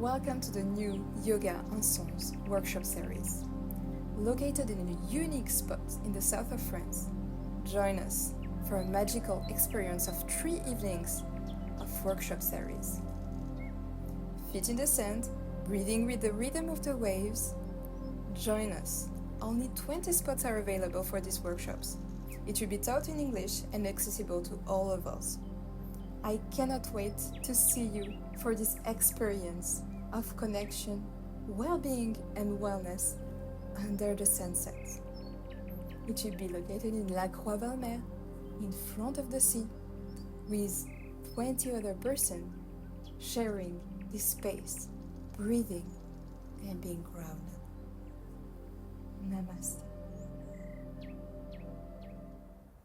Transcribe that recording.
Welcome to the new Yoga and Sons workshop series. Located in a unique spot in the south of France, join us for a magical experience of 3 evenings of workshop series. Feet in the sand, breathing with the rhythm of the waves. Join us. Only 20 spots are available for these workshops. It will be taught in English and accessible to all of us. I cannot wait to see you for this experience of connection, well-being and wellness under the sunset. It will be located in Croix-Valmer, in front of the sea, with 20 other persons sharing this space, breathing and being grounded. Namaste.